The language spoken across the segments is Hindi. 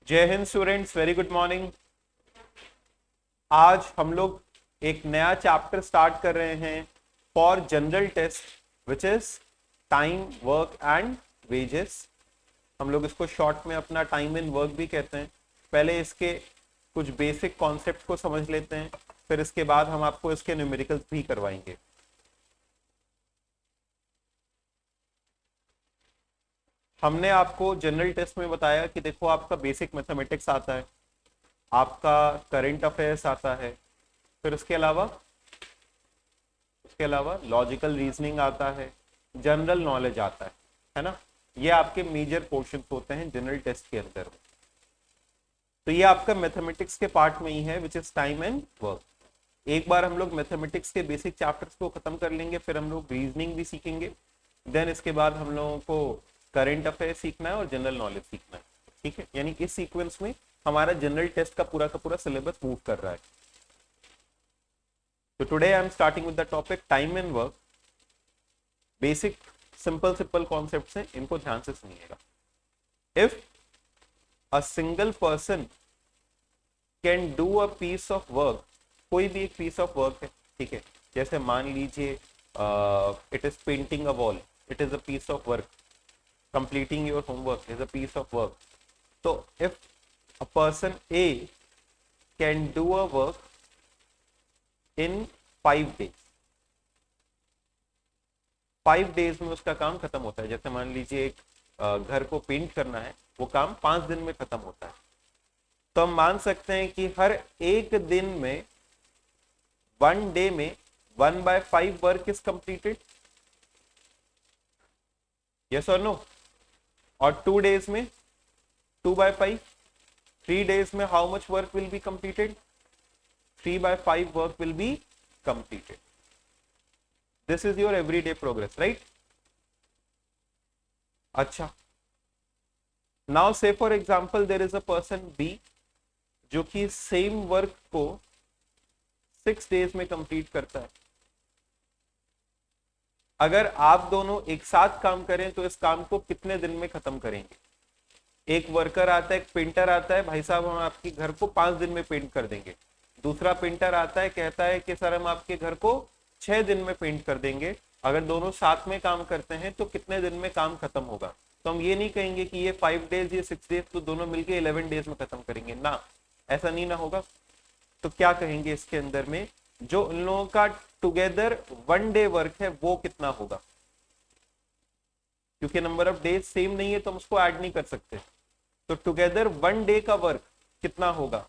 जय Hind students, very good morning. आज हम लोग एक नया चैप्टर स्टार्ट कर रहे हैं for general test which is time work and wages. हम लोग इसको शॉर्ट में अपना टाइम इन वर्क भी कहते हैं। पहले इसके कुछ बेसिक कॉन्सेप्ट को समझ लेते हैं, फिर इसके बाद हम आपको इसके न्यूमेरिकल्स भी करवाएंगे। हमने आपको जनरल टेस्ट में बताया कि देखो, आपका बेसिक मैथमेटिक्स आता है, आपका करंट अफेयर्स आता है, फिर उसके अलावा लॉजिकल रीजनिंग आता है, जनरल नॉलेज आता है ना। ये आपके मेजर पोर्शन होते हैं जनरल टेस्ट के अंदर। तो ये आपका मैथमेटिक्स के पार्ट में ही है विच इज टाइम एंड वर्क। एक बार हम लोग मैथमेटिक्स के बेसिक चैप्टर्स को खत्म कर लेंगे, फिर हम लोग रीजनिंग भी सीखेंगे। देन इसके बाद हम लोगों को करंट अफेयर सीखना है और जनरल नॉलेज सीखना है। ठीक है, यानी इस सीक्वेंस में हमारा जनरल टेस्ट का पूरा सिलेबस मूव कर रहा है। तो today I am starting with the topic time and work. Basic simple concepts हैं, इनको ध्यान से सुनिएगा। If a single person can do a piece of work, कोई भी एक पीस ऑफ वर्क है, ठीक है, जैसे मान लीजिए it is painting a wall, it is a piece of work. Completing your homework is a piece of work. तो if a person A can do a work in 5 days, 5 days में उसका काम खत्म होता है। जैसे मान लीजिए एक घर को पेंट करना है, वो काम 5 दिन में खत्म होता है। तो हम मान सकते हैं कि हर एक दिन में, 1 day में 1/5 वर्क इज कंप्लीटेड। यस और नो। और 2 days में 2/5। 3 days में how much work will be completed? 3/5 work will be completed. This is your everyday progress, right? अच्छा, now say for example there is a person B जो कि सेम वर्क को 6 days में कंप्लीट करता है। अगर आप दोनों एक साथ काम करें तो इस काम को कितने दिन में खत्म करेंगे? एक वर्कर आता है, एक पेंटर आता है, भाई साहब हम आपके घर को 5 दिन में पेंट कर देंगे। दूसरा पेंटर आता है, कहता है कि सर हम आपके घर को 6 दिन में पेंट कर देंगे। अगर दोनों साथ में काम करते हैं तो कितने दिन में काम खत्म होगा? तो हम ये नहीं कहेंगे कि ये 5 days, ये 6 days, तो दोनों मिलकर 11 days में खत्म करेंगे ना, ऐसा नहीं ना होगा। तो क्या कहेंगे इसके अंदर में, जो उन लोगों का टुगेदर 1 day वर्क है वो कितना होगा? क्योंकि नंबर ऑफ डेज सेम नहीं है तो हम उसको ऐड नहीं कर सकते। तो टुगेदर 1 day का वर्क कितना होगा?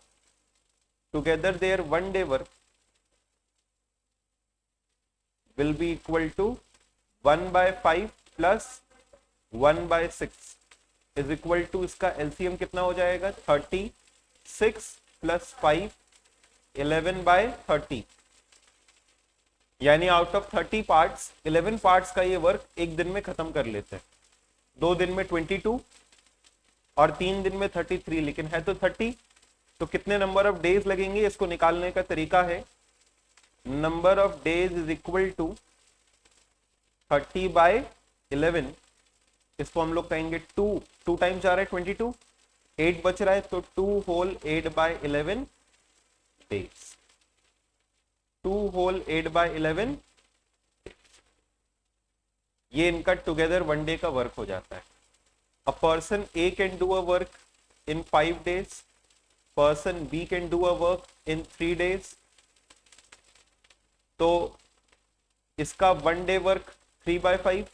Together there 1 day work will be equal to 1/5 plus 1/6 is equal to, इसका एलसीएम कितना हो जाएगा? 36 plus 5, 11/30। यानी आउट ऑफ 30 पार्ट्स 11 पार्ट्स का ये वर्क एक दिन में खत्म कर लेते हैं। 2 दिन में 22 और 3 दिन में 33, लेकिन है तो 30। तो कितने नंबर ऑफ डेज लगेंगे? इसको निकालने का तरीका है, number of days is equal to 30/11। इसको हम लोग कहेंगे 2 टाइम्स जा रहा है 22, 8 बच रहा है, तो 2 होल 8/11 डेज। 2 होल 8/11, ये इनका टुगेदर 1 day का वर्क हो जाता है। A person A can do a work in 5 days, person B can do a work in 3 days। तो इसका 1 day work 3/5।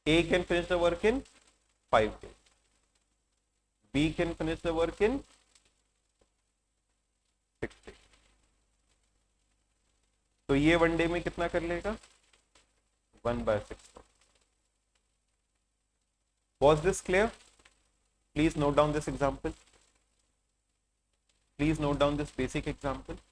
A can finish the work in 5 days. B can finish the work in 6 days. तो ये 1 day में कितना कर लेगा? 1/6। Was this clear? Please note down this example. Please note down this basic example.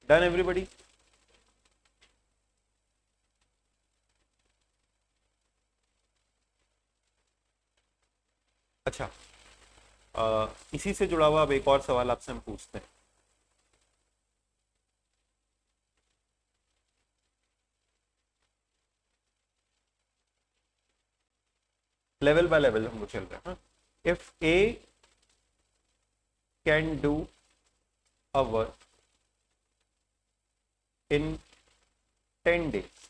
Done everybody? अच्छा, इसी से जुड़ा हुआ अब एक और सवाल आपसे हम पूछते हैं। लेवल बाय लेवल हम लोग चल रहे हैं। If A can do a work in 10 days,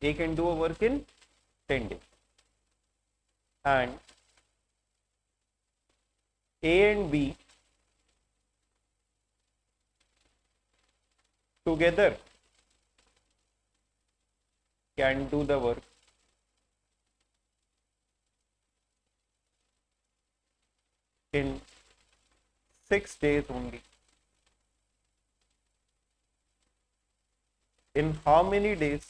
A can do a work in 10 days, and A and B together can do the work in 6 days only. In how many days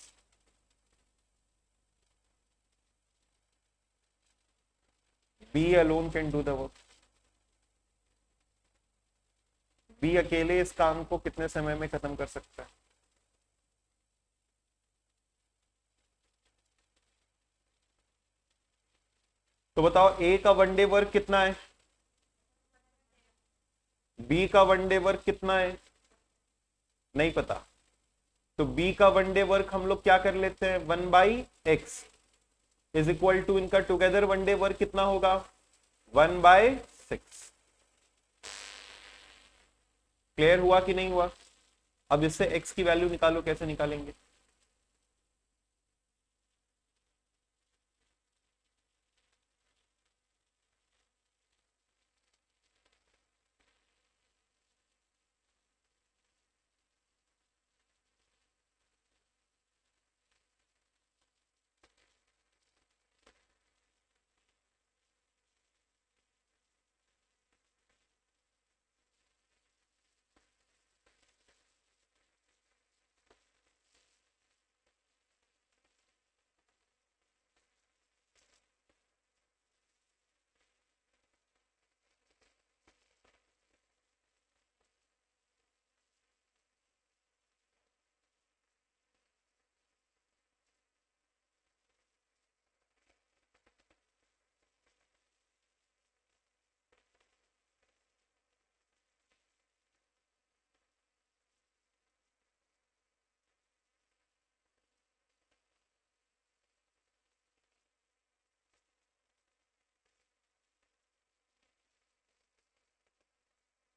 B alone can do the work? B अकेले इस काम को कितने समय में खत्म कर सकता है? तो बताओ, A का वनडे वर्क कितना है, B का वनडे वर्क कितना है? नहीं पता। तो B का वनडे वर्क हम लोग क्या कर लेते हैं, 1/x इज इक्वल टू इनका टुगेदर वनडे वर्क कितना होगा, 1/6। क्लियर हुआ कि नहीं हुआ? अब इससे x की वैल्यू निकालो, कैसे निकालेंगे?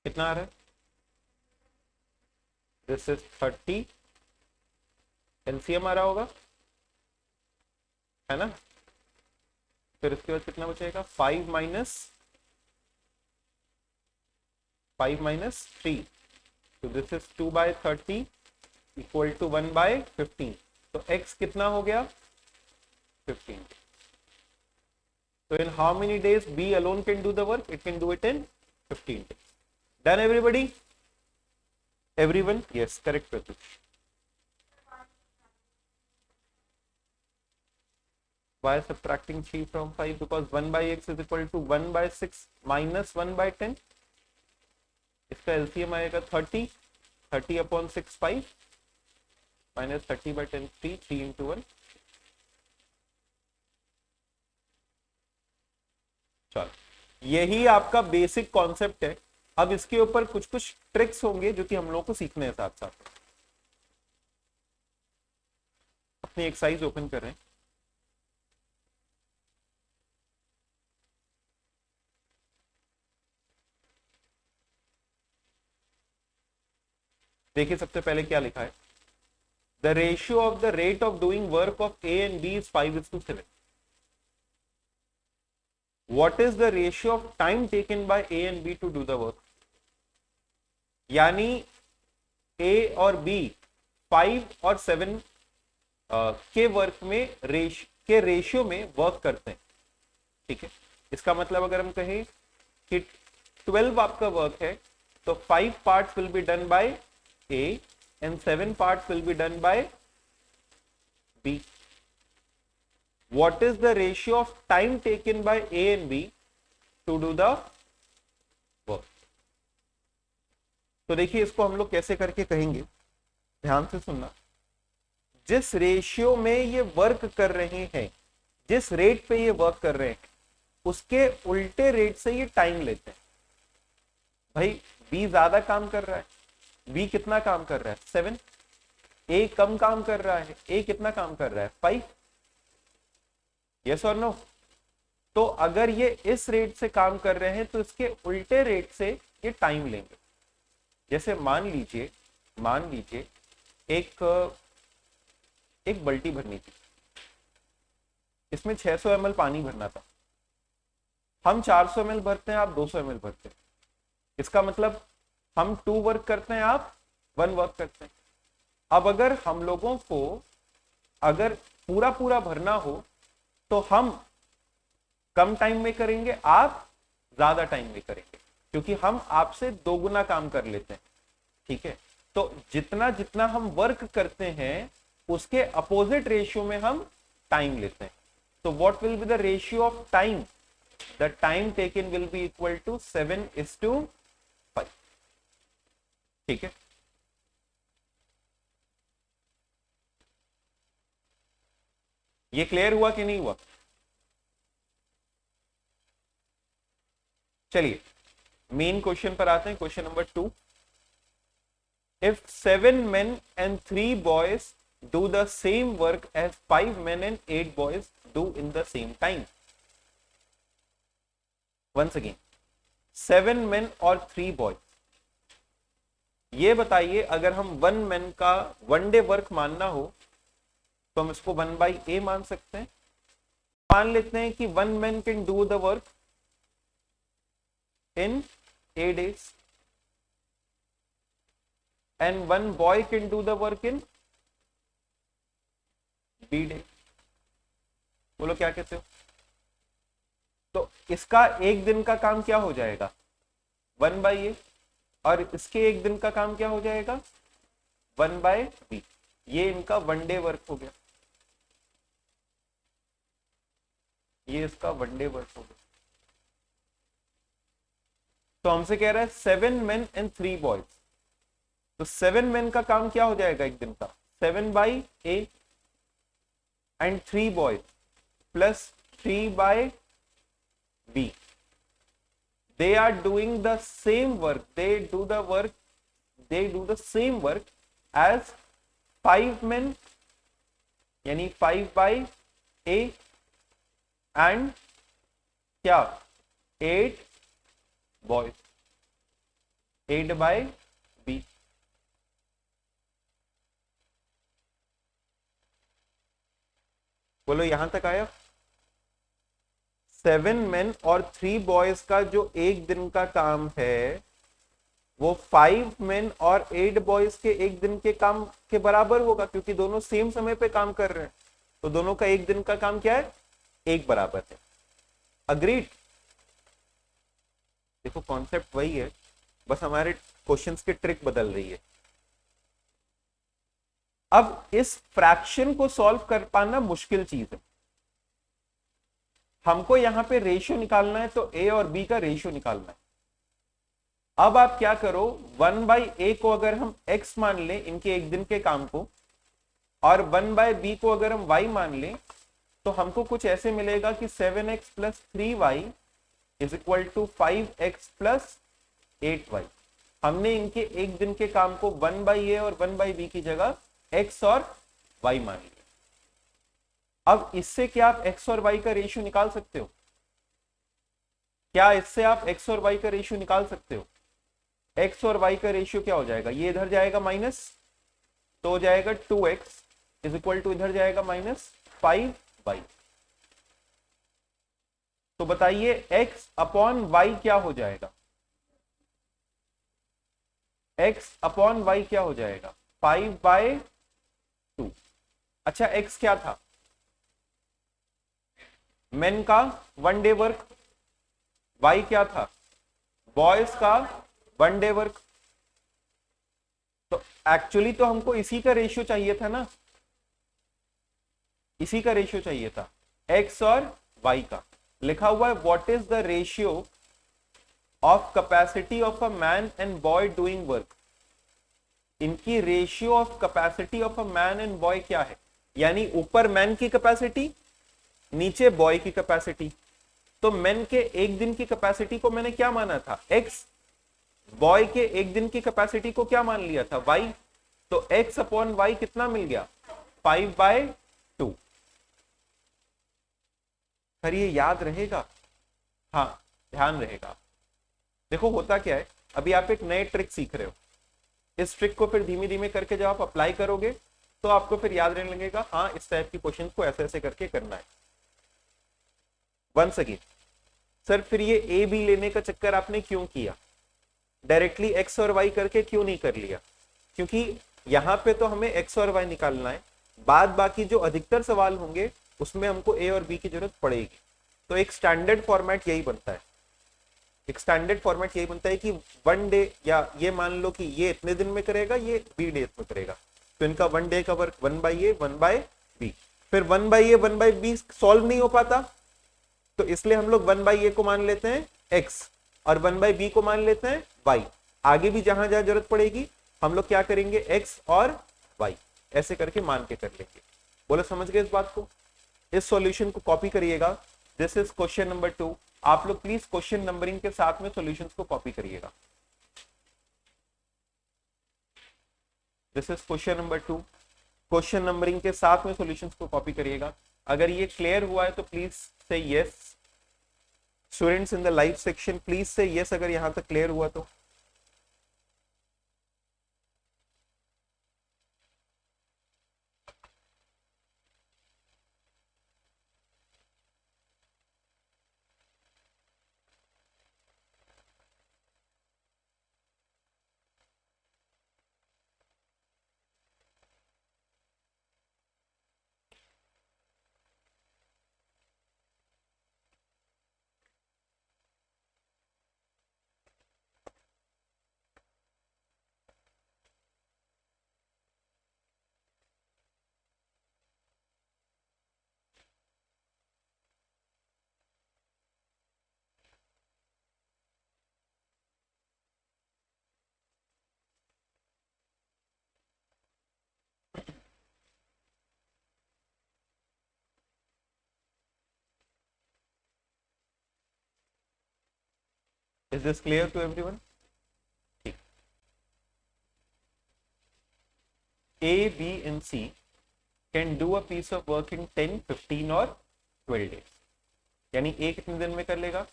कितना आ रहा है? दिस इज 30, एलसीएम आ रहा होगा, है ना? फिर उसके बाद कितना बचेगा, 5 माइनस 3, तो दिस इज 2/30 इक्वल टू 1/15। तो x कितना हो गया, 15। So in how many days B alone can do the work? It can do it in 15 days. Done everybody? Everyone? Yes, correct Pratush. Why subtracting 3 from 5? Because 1/x is equal to 1/6 minus 1/10. इसका LCM आएगा 30, 30/6 5 minus 30/10 3, 3 into 1. चलो, यही आपका बेसिक कॉन्सेप्ट है। अब इसके ऊपर कुछ कुछ ट्रिक्स होंगे जो कि हम लोगों को सीखने हैं साथ साथ। अपनी एक्सरसाइज ओपन कर रहे हैं। देखिए सबसे पहले क्या लिखा है, the ratio of the rate of doing work of A and B is 5:7। What is the ratio of time taken by A and B to do the work? यानी A और B 5 और 7 के वर्क में के रेशियो में वर्क करते हैं, ठीक है। इसका मतलब अगर हम कहें कि 12 आपका वर्क है तो 5 parts will be done by A and 7 parts will be done by B. What is the ratio of time taken by A and B to do the work? तो देखिए इसको हम लोग कैसे करके कहेंगे, ध्यान से सुनना। जिस रेशियो में ये वर्क कर रहे हैं, जिस रेट पे ये वर्क कर रहे हैं, उसके उल्टे रेट से ये टाइम लेते हैं। भाई बी ज्यादा काम कर रहा है, बी कितना काम कर रहा है 7, ए कम काम कर रहा है, ए कितना काम कर रहा है 5, यस और नो। तो अगर ये इस रेट से काम कर रहे हैं तो इसके उल्टे रेट से ये टाइम लेंगे। जैसे मान लीजिए एक एक बाल्टी भरनी थी, इसमें 600 ml पानी भरना था, हम 400 ml भरते हैं, आप 200 ml भरते हैं। इसका मतलब हम 2 वर्क करते हैं, आप 1 वर्क करते हैं। अब अगर हम लोगों को अगर पूरा पूरा भरना हो तो हम कम टाइम में करेंगे, आप ज्यादा टाइम में करेंगे, क्योंकि हम आपसे 2 गुना काम कर लेते हैं, ठीक है। तो जितना जितना हम वर्क करते हैं उसके अपोजिट रेशियो में हम टाइम लेते हैं। तो what will be the ratio of time, the time taken will be equal to 7:5, ठीक है। ये क्लियर हुआ कि नहीं हुआ? चलिए मेन क्वेश्चन पर आते हैं, question number 2। If 7 men and 3 boys do the same work as 5 men and 8 boys do in the same time. Once again, 7 men और 3 boys, ये बताइए अगर हम 1 मैन का 1 डे वर्क मानना हो तो हम इसको 1/a मान सकते हैं। मान लेते हैं कि 1 man can do the work in 8 days and 1 boy can do the work in b day। बोलो क्या कहते हो? तो इसका एक दिन का काम क्या हो जाएगा 1/a, और इसके एक दिन का काम क्या हो जाएगा 1/b। ये इनका 1 डे वर्क हो गया, ये इसका 1 डे वर्क हो गया। तो हमसे कह रहा है 7 men and 3 boys, तो 7 men का काम क्या हो जाएगा एक दिन का 7/a and 3 boys plus 3/b। they are doing the same work, they do the same work as 5 men यानी 5/a and क्या 8 boys 8/b। बोलो यहां तक आया? 7 men और 3 boys का जो एक दिन का काम है वो 5 men और 8 boys के एक दिन के काम के बराबर होगा, क्योंकि दोनों सेम समय पे काम कर रहे हैं, तो दोनों का एक दिन का काम क्या है एक बराबर है। अग्रीड? देखो कॉन्सेप्ट वही है, बस हमारे क्वेश्चंस की ट्रिक बदल रही है। अब इस फ्रैक्शन को सॉल्व कर पाना मुश्किल चीज है। हमको यहां पे रेशियो निकालना है, तो ए और बी का रेशियो निकालना है। अब आप क्या करो 1/a को अगर हम x मान लें इनके एक दिन के काम को, और 1/b को अगर हम y मान लें, तो हमको कुछ ऐसे मिलेगा कि 7x + 3y = 5x + 8y। हमने इनके एक दिन के काम को 1/a और 1/b की जगह x और y मान लिया। अब इससे क्या आप x और y का रेशियो निकाल सकते हो? क्या इससे आप x और y का रेशियो निकाल सकते हो? x और y का रेशियो क्या हो जाएगा, ये इधर जाएगा माइनस, तो हो जाएगा 2x = इधर जाएगा -5y। तो बताइए x/y क्या हो जाएगा? x/y क्या हो जाएगा 5/2। अच्छा x क्या था? मेन का 1 डे वर्क। y क्या था? बॉयज का 1 डे वर्क। तो एक्चुअली तो हमको इसी का रेशियो चाहिए था ना, इसी का रेशियो चाहिए था x और y का। लिखा हुआ है what is the ratio of capacity of a man and boy doing work, इनकी ratio of capacity of a man and boy क्या है, यानी ऊपर मैन की कैपेसिटी, नीचे बॉय की कैपेसिटी। तो मैन के एक दिन की कैपेसिटी को मैंने क्या माना था, एक्स, बॉय के एक दिन की कैपेसिटी को क्या मान लिया था, वाई। तो एक्स अपॉन वाई कितना मिल गया, 5/2। सर ये याद रहेगा, हाँ ध्यान रहेगा। देखो होता क्या है, अभी आप एक नए ट्रिक सीख रहे हो, इस ट्रिक को फिर धीमे धीमे करके जब आप अप्लाई करोगे तो आपको फिर याद रहने लगेगा, हाँ इस टाइप की क्वेश्चन को ऐसे ऐसे करके करना है। वंस अगेन सर, फिर ये ए बी लेने का चक्कर आपने क्यों किया, डायरेक्टली एक्स और वाई करके क्यों नहीं कर लिया, क्योंकि यहां पे तो हमें एक्स और वाई निकालना है, बाद बाकी जो अधिकतर सवाल होंगे उसमें हमको ए और बी की जरूरत पड़ेगी। तो एक स्टैंडर्ड फॉर्मेट यही बनता है, एक स्टैंडर्ड फॉर्मेट यही बनता है कि वन डे, या ये मान लो कि ये इतने दिन में करेगा, ये बी डेज में करेगा, तो इनका वन डे का वर्क 1/A 1/B। फिर 1/A 1/B सॉल्व नहीं हो पाता, तो इसलिए हम लोग 1/A को मान लेते हैं x और 1/B को मान लेते हैं y। आगे भी जहां जहां जरूरत पड़ेगी हम लोग क्या करेंगे, x और y ऐसे करके मान के कर लेंगे। बोलो समझ गए इस बात को। इस सॉल्यूशन को कॉपी करिएगा, दिस इज क्वेश्चन नंबर 2। आप लोग प्लीज क्वेश्चन नंबरिंग के साथ में सॉल्यूशंस को कॉपी करिएगा। This is question number 2, question numbering के साथ में सॉल्यूशंस को कॉपी करिएगा। अगर ये क्लियर हुआ है तो please say yes. Students in the live section please say yes अगर यहां तक क्लियर हुआ तो। Is this clear to everyone? A, B and C can do a piece of work in 10, 15 और 12 days। यानी A कितने दिन में कर लेगा,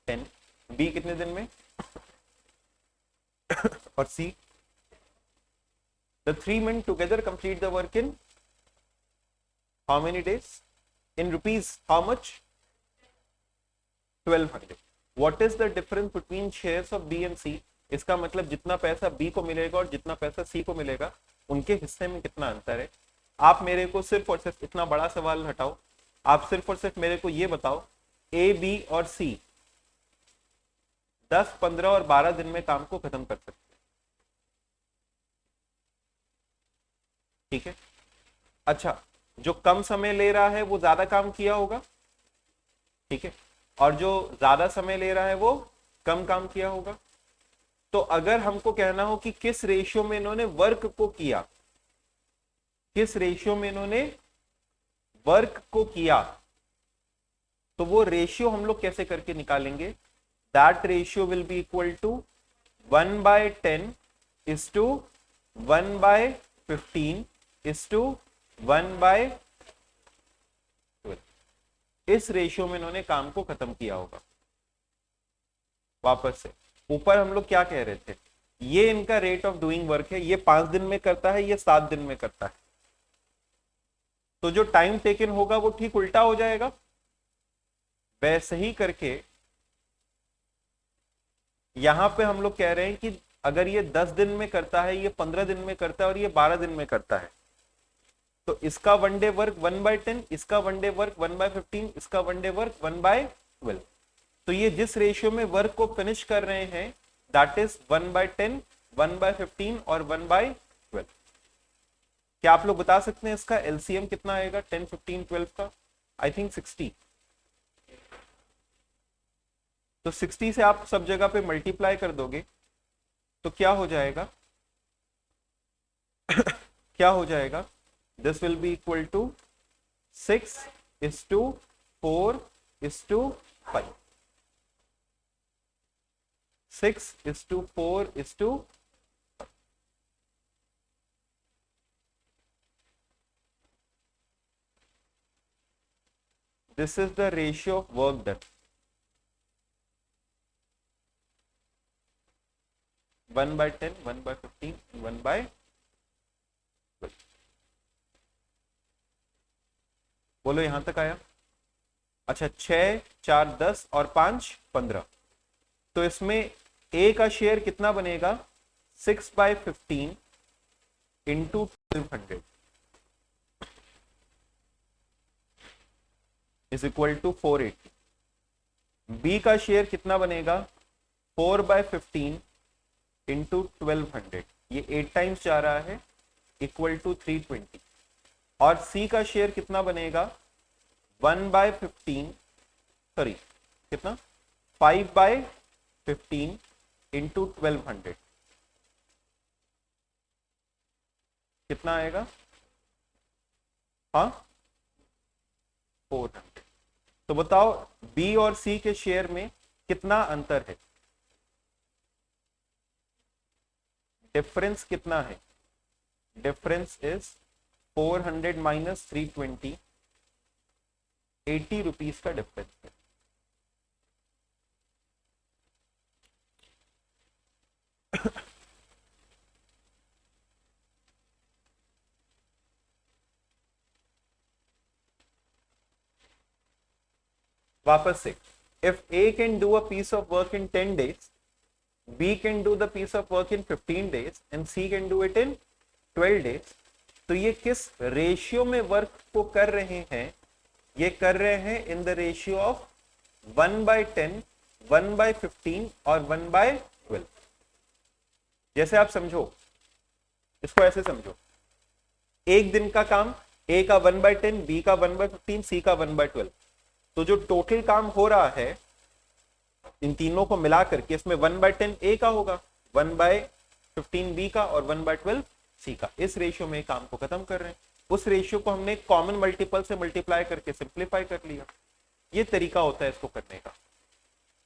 10, B कितने दिन में और C। The three men together complete the work in how many days? In rupees how much? 1200। What is the difference between shares of B and C? इसका मतलब जितना पैसा B को मिलेगा और जितना पैसा C को मिलेगा उनके हिस्से में कितना अंतर है। आप मेरे को सिर्फ और सिर्फ इतना बड़ा सवाल हटाओ, आप सिर्फ और सिर्फ मेरे को ये बताओ, A, B और C 10, 15 और 12 दिन में काम को खत्म कर सकते हैं, ठीक है। अच्छा, जो कम समय ले रहा है वो ज्यादा काम किया होगा, ठीक है, और जो ज्यादा समय ले रहा है वो कम काम किया होगा। तो अगर हमको कहना हो कि किस रेशियो में इन्होंने वर्क को किया, किस रेशियो में इन्होंने वर्क को किया, तो वो रेशियो हम लोग कैसे करके निकालेंगे, that ratio will be equal to 1/10 is to 1/15 is to 1/12। इस रेशियो में इन्होंने काम को खत्म किया होगा। वापस से ऊपर हम लोग क्या कह रहे थे, ये इनका रेट ऑफ डूइंग वर्क है, ये 5 दिन में करता है, ये 7 दिन में करता है, तो जो टाइम टेकन होगा वो ठीक उल्टा हो जाएगा। वैसे ही करके यहां पे हम लोग कह रहे हैं कि अगर ये 10 दिन में करता है, ये 15 दिन में करता है और ये 12 दिन में करता है, तो इसका वन डे वर्क 1/10, इसका वन डे वर्क 1/15, इसका वन डे वर्क 1/12। तो ये जिस रेशियो में वर्क को फिनिश कर रहे हैं दैट इज 1/10, 1/15 और 1/12। क्या आप लोग बता सकते हैं इसका एलसीएम कितना आएगा 10, 15, 12 का? I think 60। तो 60 से आप सब जगह पे मल्टीप्लाई कर दोगे तो क्या हो जाएगा क्या हो जाएगा, this will be equal to 6:4:5, 6:4:5. This is the ratio of work done. 1/10, 1/15, 1/12. बोलो यहां तक आया? अच्छा, 6, 4, 10 और 5, 15. तो इसमें ए का शेयर कितना बनेगा? 6/15 into 1200 is equal to 480. B का शेयर कितना बनेगा? 4/15 इंटू 1200, ये 8 टाइम्स जा रहा है, इक्वल टू 320. और सी का शेयर कितना बनेगा? 1/15, सॉरी कितना, 5/15 इंटू 1200, कितना आएगा? हाँ, 400. तो बताओ बी और सी के शेयर में कितना अंतर है? डिफरेंस कितना है? डिफरेंस इज 400 माइनस 320, 80 रुपीज का डिफरेंस है. वापस से, if A can do a piece of work in 10 days, B can do the piece of work in 15 days and C can do it in 12 days. तो ये किस रेशियो में वर्क को कर रहे हैं? ये कर रहे हैं इन द रेशियो ऑफ 1/10, 1/15 और 1/12. जैसे आप समझो, इसको ऐसे समझो, एक दिन का काम ए का 1/10, बी का 1/15, सी का 1/12. तो जो टोटल काम हो रहा है इन तीनों को मिला करके, इसमें 1/10 ए का होगा, 1/15 बी का और 1/12 सी का. इस रेशियो में काम को खत्म कर रहे हैं. उस रेशियो को हमने कॉमन मल्टीपल से मल्टीप्लाई करके सिंप्लीफाई कर लिया. ये तरीका होता है इसको करने का.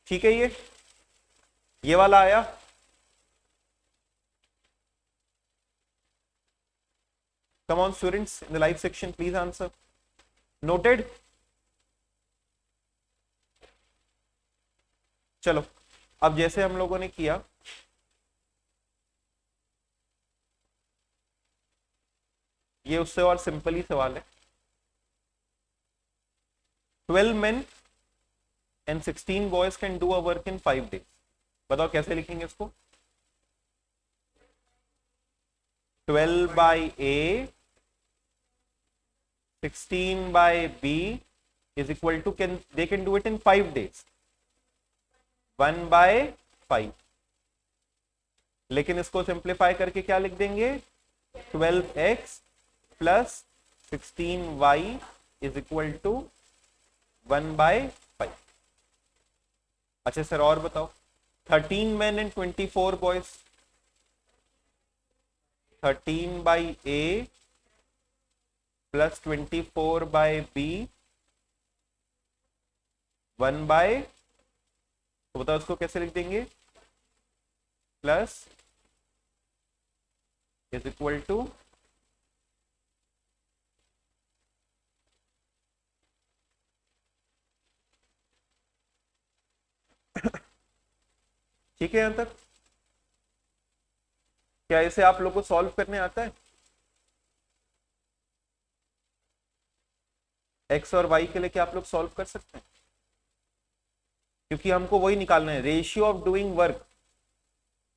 ठीक है, ये वाला आया? Come on students in the live section, please answer. Noted? चलो, अब जैसे हम लोगों ने किया, ये उससे और सिंपल ही सवाल है. 12 men and 16 boys can do a work in 5 days. बताओ कैसे लिखेंगे इसको? 12/A, 16/B is equal to, they can do it in 5 days, 1/5. लेकिन इसको सिंप्लीफाई करके क्या लिख देंगे? 12x plus 16y is equal to 1/5. अच्छा सर और बताओ, 13 men and 24 boys, 13/A plus 24/B 1/, तो बताओ उसको कैसे लिख देंगे? प्लस इज इक्वल टू, ठीक है यहां तक? क्या इसे आप लोगों को सॉल्व करने आता है? एक्स और वाई के लिए क्या आप लोग सॉल्व कर सकते हैं? क्योंकि हमको वही निकालना है, रेशियो ऑफ डूइंग वर्क,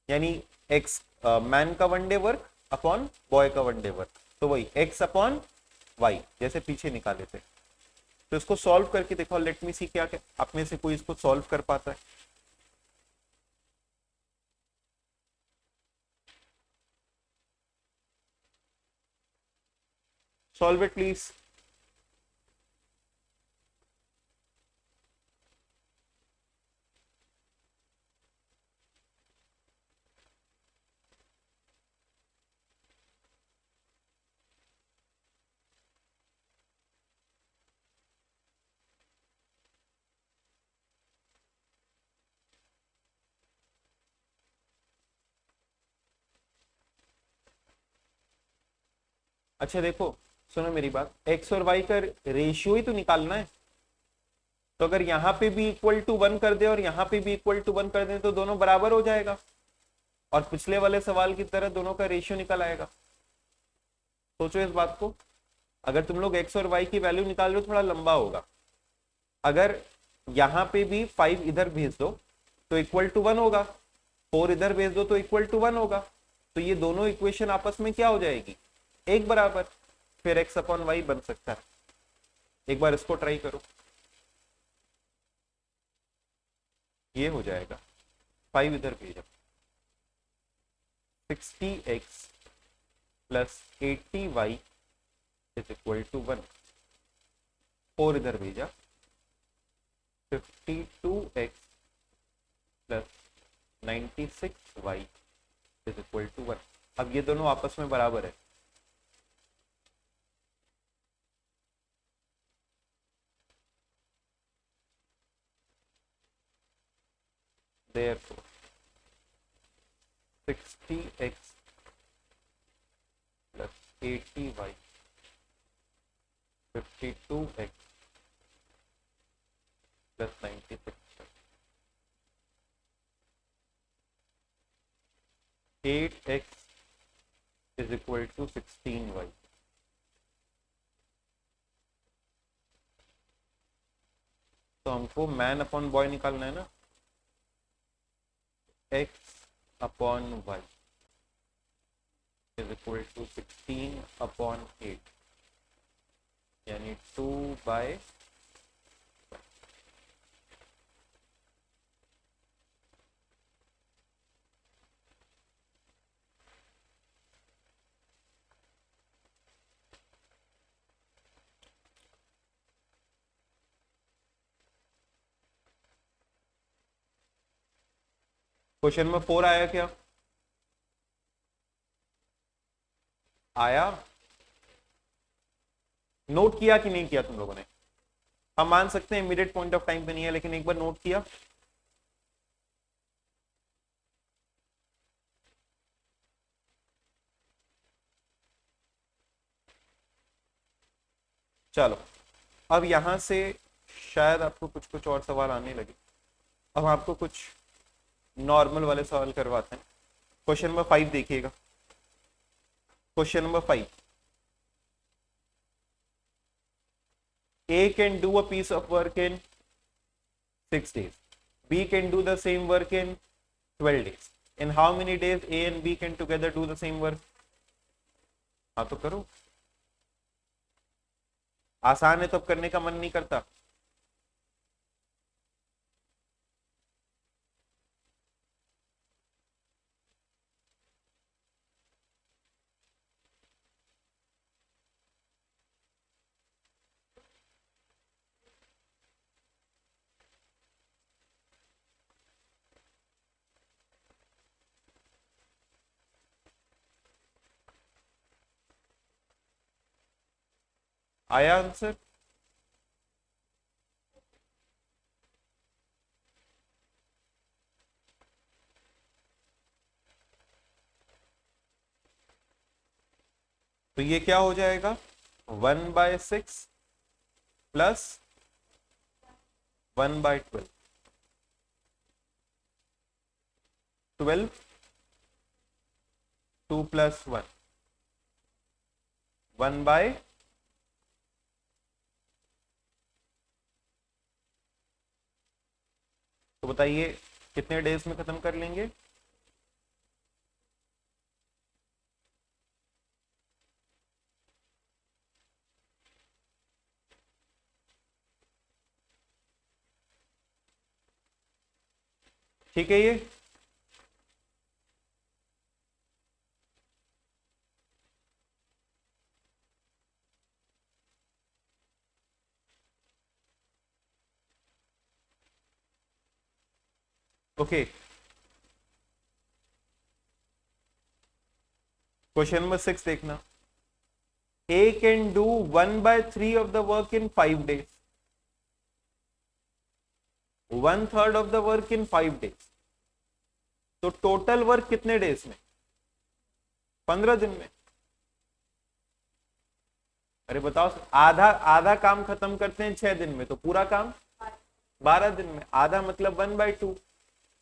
यानी एक्स मैन का 1 डे वर्क अपॉन बॉय का 1 डे वर्क. तो वही एक्स अपॉन वाई जैसे पीछे निकाले थे. तो इसको सॉल्व करके देखो. लेट मी सी, क्या आप में से कोई इसको सॉल्व कर पाता है? Solve it please. अच्छा देखो, सुनो मेरी बात, एक्स और वाई का रेशियो ही तो निकालना है। तो अगर यहाँ पे भी इक्वल टू 1 कर दे और यहाँ पे भी इक्वल टू 1 कर दे तो दोनों बराबर हो जाएगा, और पिछले वाले सवाल की तरह दोनों का रेशियो निकल आएगा। सोचो इस बात को, अगर तुम लोग एक्स और वाई की वैल्यू निकाल रहे हो थोड़ा लंबा होगा। अगर यहाँ पे भी 5 इधर भेज दो तो इक्वल टू 1 होगा, 4 इधर भेज दो तो इक्वल टू 1 होगा, तो ये दोनों इक्वेशन आपस में क्या हो जाएगी, एक बराबर। फिर एक्स अपॉन वाई बन सकता है। एक बार इसको ट्राई करो, ये हो जाएगा, 5 इधर भेजा, 60x plus 80y is equal to 1। 4 इधर भेजा, 52x plus 96y is equal to 1। अब ये दोनों आपस में बराबर है। Therefore 60x plus 80y 52x plus 96 8x is equal to 16y। तो हमको मैन अपॉन बॉय निकालना है ना, x upon y is equal to 16 upon 8, यानी 2/। क्वेश्चन में 4 आया क्या, आया? नोट किया कि नहीं किया तुम लोगों ने? हम मान सकते हैं इमीडिएट पॉइंट ऑफ टाइम पे नहीं है, लेकिन एक बार नोट किया। चलो, अब यहां से शायद आपको कुछ कुछ और सवाल आने लगे। अब आपको कुछ नॉर्मल वाले सवाल करवाते हैं। क्वेश्चन नंबर 5 देखिएगा। Question number 5, A can do a piece of work in 6 days. B can do the same work in 12 days. In how many days A and B can together do the same work? हाँ तो करो, आसान है तो अब करने का मन नहीं करता। आया आंसर? तो ये क्या हो जाएगा, 1/6 प्लस 1/12, 12, 2 प्लस 1, 1/। तो बताइए कितने डेज में खत्म कर लेंगे? ठीक है ये। ओके, क्वेश्चन नंबर 6 देखना। A can do 1/3 of the work in 5 days. 1/3 of the work in 5 days. तो टोटल वर्क कितने डेज में? 15 दिन में। अरे बताओ, आधा आधा काम खत्म करते हैं 6 दिन में, तो पूरा काम 12 दिन में। आधा मतलब 1/2,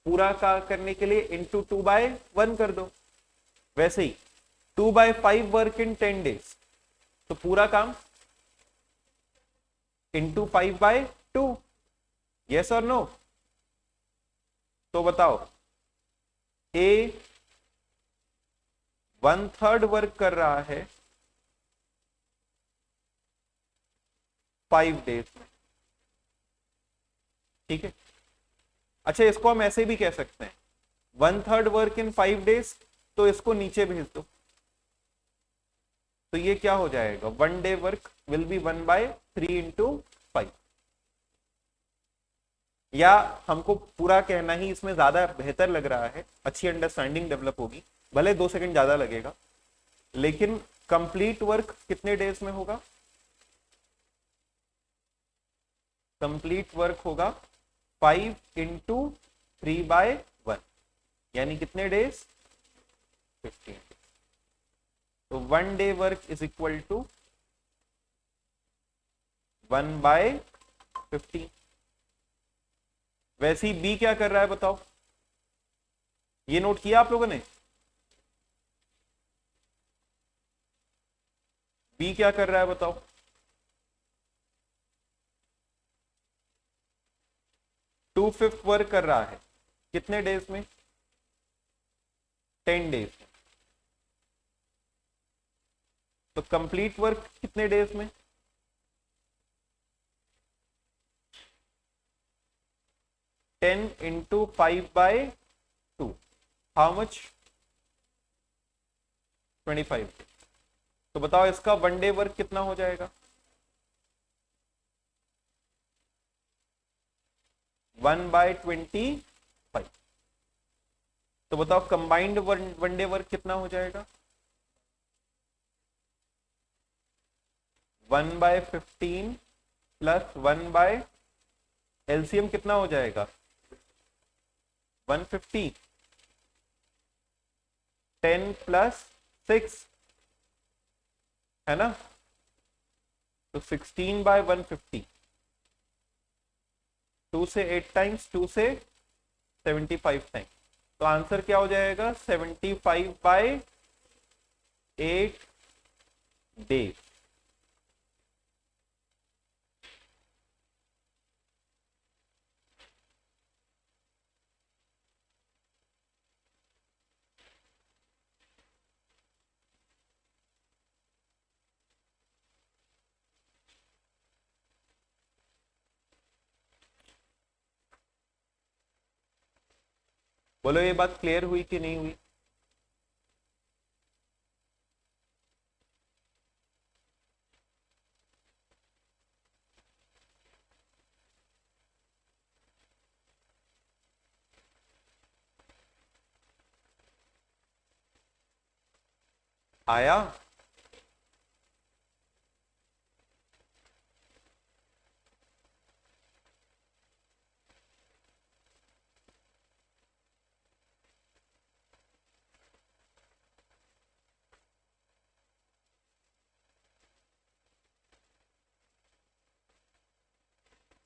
पूरा का करने के लिए इंटू 2/1 कर दो। वैसे ही 2/5 वर्क इन 10 days, तो पूरा काम इंटू 5/2। यस और नो? तो बताओ, ए 1/3 वर्क कर रहा है 5 days में, ठीक है। अच्छा, इसको हम ऐसे भी कह सकते हैं, 1/3 वर्क इन 5 days, तो इसको नीचे भेज दो, तो ये क्या हो जाएगा, 1 day work will B 1/3 into 5। या हमको पूरा कहना ही इसमें ज्यादा बेहतर लग रहा है, अच्छी अंडरस्टैंडिंग डेवलप होगी, भले 2 सेकंड ज्यादा लगेगा, लेकिन कंप्लीट वर्क कितने डेज में होगा? कंप्लीट वर्क होगा 5 इंटू 3/1, यानी कितने डेज? 15। तो 1 day work is equal to 1/15। वैसे ही बी क्या कर रहा है बताओ, ये नोट किया आप लोगों ने? बी क्या कर रहा है बताओ? 2/5 वर्क कर रहा है कितने डेज में? 10 days में। तो कंप्लीट वर्क कितने डेज में? 10 इंटू 5/2, हाउ मच? 25। तो बताओ इसका 1 day वर्क कितना हो जाएगा? 1/25। तो बताओ कंबाइंड 1 day वर्क कितना हो जाएगा? 1/15 प्लस 1 एलसीएम कितना हो जाएगा? 150। 10 प्लस 6 है ना, तो 16/150। 2 से 8 टाइम्स, 2 से 75 टाइम्स, तो आंसर क्या हो जाएगा? 75/8 डेज। बोलो ये बात क्लियर हुई कि नहीं हुई? आया?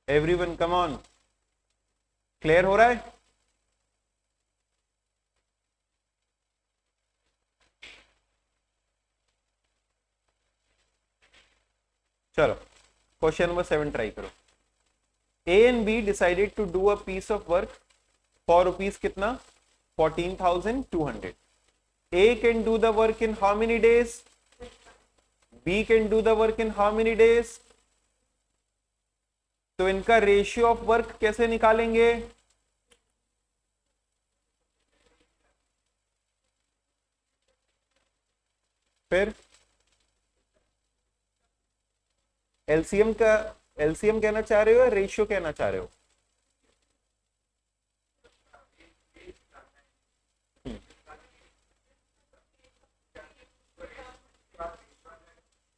एवरीवन कम ऑन, क्लियर हो रहा है? चलो क्वेश्चन नंबर 7 ट्राई करो। A and B decided to do a piece of work for rupees कितना? 14,200। A can do the work in how many days? B can do the work in how many days? तो इनका रेशियो ऑफ वर्क कैसे निकालेंगे? फिर एलसीएम का, एलसीएम कहना चाह रहे हो या रेशियो कहना चाह रहे हो?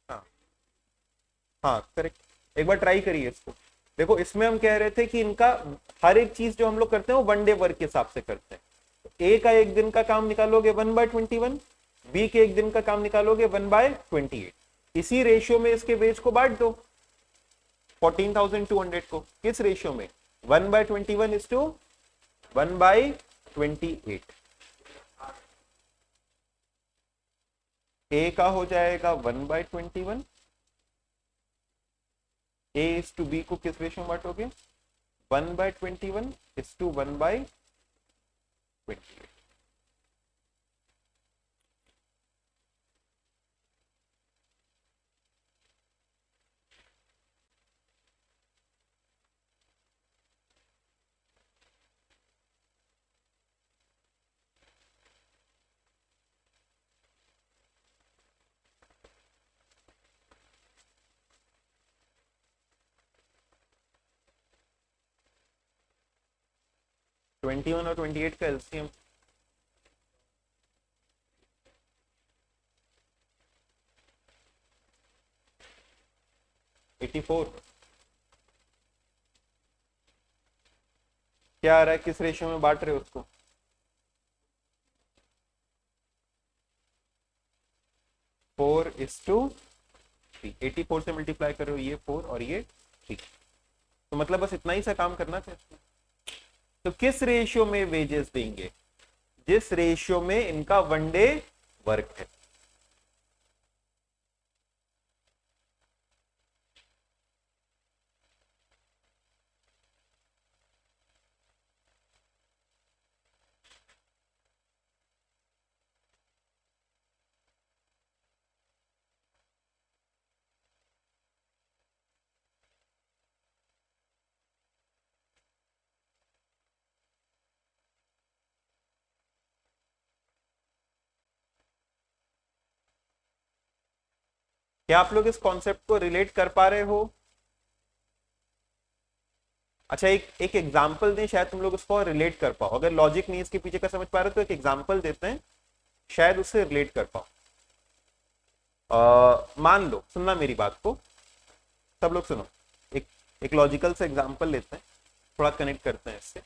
हाँ हाँ करेक्ट, एक बार ट्राई करिए इसको। देखो इसमें हम कह रहे थे कि इनका हर एक चीज जो हम लोग करते हैं वो 1 day वर्क के हिसाब से करते हैं। ए का 1 दिन का काम निकालोगे 1/21, बी के 1 दिन का काम निकालोगे 1/28। इसी रेशियो में इसके वेज को बांट दो 14,200 को। किस रेशियो में? 1/21:1/28। ए का हो जाएगा 1/21। ए इज टू बी को किस रेशियो में बांटोगे? 1/21:1/28। 21 और 28 का एलसीएम 84। क्या आ रहा है? किस रेशियो में बांट रहे हो उसको? 4:3। 84 से मल्टीप्लाई करो, ये 4 और ये 3। तो मतलब बस इतना ही सा काम करना था इसमें। तो किस रेशियो में वेजेस देंगे? जिस रेशियो में इनका वन डे वर्क है। क्या आप लोग इस कॉन्सेप्ट को रिलेट कर पा रहे हो? अच्छा, एक एग्जांपल दें, शायद तुम लोग उसको रिलेट कर पाओ। अगर लॉजिक नहीं इसके पीछे का समझ पा रहे हो तो एक एग्जांपल देते हैं, शायद उससे रिलेट कर पाओ। मान लो, सुनना मेरी बात को, सब लोग सुनो। एक लॉजिकल से एग्जांपल लेते हैं, थोड़ा कनेक्ट करते हैं इससे।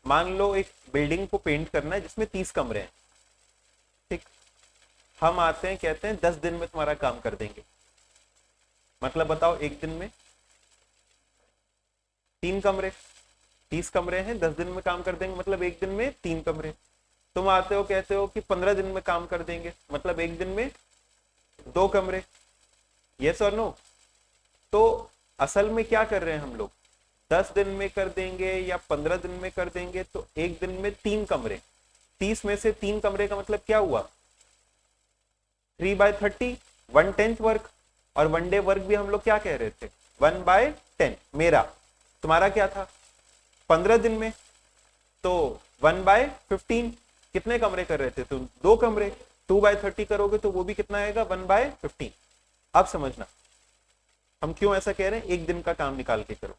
मान लो एक बिल्डिंग को पेंट करना है जिसमें 30 कमरे हैं, ठीक। हम आते हैं, कहते हैं 10 दिन में तुम्हारा काम कर देंगे। मतलब बताओ, एक दिन में 3 कमरे, 30 कमरे हैं, 10 दिन में काम कर देंगे, मतलब एक दिन में 3 कमरे। तुम आते हो, कहते हो कि 15 दिन में काम कर देंगे, मतलब एक दिन में 2 कमरे। यस और नो? तो असल में क्या कर रहे हैं हम लोग? 10 दिन में कर देंगे या 15 दिन में कर देंगे, तो एक दिन में 3 कमरे। 30 में से 3 कमरे का मतलब क्या हुआ? 3/30, 1/10 वर्क। और वन डे वर्क भी हम लोग क्या कह रहे थे? 1/10। मेरा, तुम्हारा क्या था? 15 दिन में, तो 1/15। कितने कमरे कर रहे थे तुम? 2 कमरे। 2/30 करोगे तो वो भी कितना आएगा? 1/15। अब समझना हम क्यों ऐसा कह रहे हैं। एक दिन का काम निकाल के करो।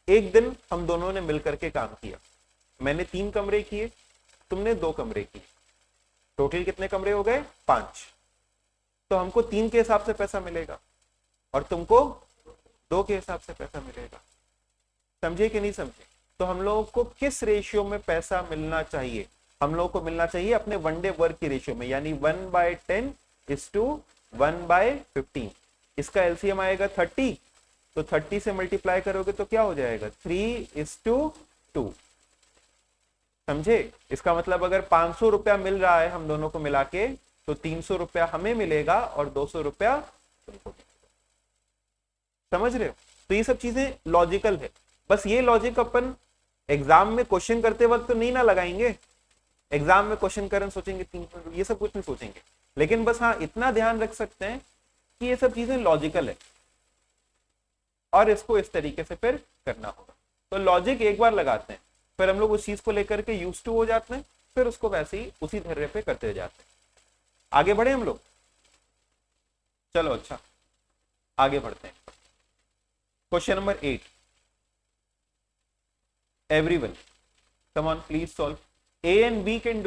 एक दिन हम दोनों ने मिलकर के काम किया। मैंने 3 कमरे किए, तुमने 2 कमरे किए। टोटल कितने कमरे हो गए? 5। तो हमको 3 के हिसाब से पैसा मिलेगा और तुमको 2 के हिसाब से पैसा मिलेगा। समझे कि नहीं समझे? तो हम लोगों को किस रेशियो में पैसा मिलना चाहिए? हम लोगों को मिलना चाहिए अपने वनडे वर्क की रेशियो में, यानी 1/10:1/15। इसका एलसीएम आएगा 30, तो 30 से मल्टीप्लाई करोगे तो क्या हो जाएगा? 3:2। समझे? इसका मतलब अगर 500 रुपया मिल रहा है हम दोनों को मिला के, तो 300 रुपया हमें मिलेगा और 200 रुपया तुमको। समझ रहे हो? तो ये सब चीजें लॉजिकल है। बस ये लॉजिक अपन एग्जाम में क्वेश्चन करते वक्त तो नहीं ना लगाएंगे। एग्जाम में क्वेश्चन करें, सोचेंगे 300, ये सब कुछ नहीं सोचेंगे। लेकिन बस हाँ, इतना ध्यान रख सकते हैं कि ये सब चीजें लॉजिकल है और इसको इस तरीके से फिर करना होगा। तो लॉजिक एक बार लगाते हैं, फिर हम लोग उस चीज को लेकर के यूज टू हो जाते हैं, फिर उसको वैसे ही उसी धैर्य पे करते जाते हैं। आगे बढ़े हम लोग? चलो अच्छा, आगे बढ़ते हैं। Question number 8। Everyone come on, please solve. A and B can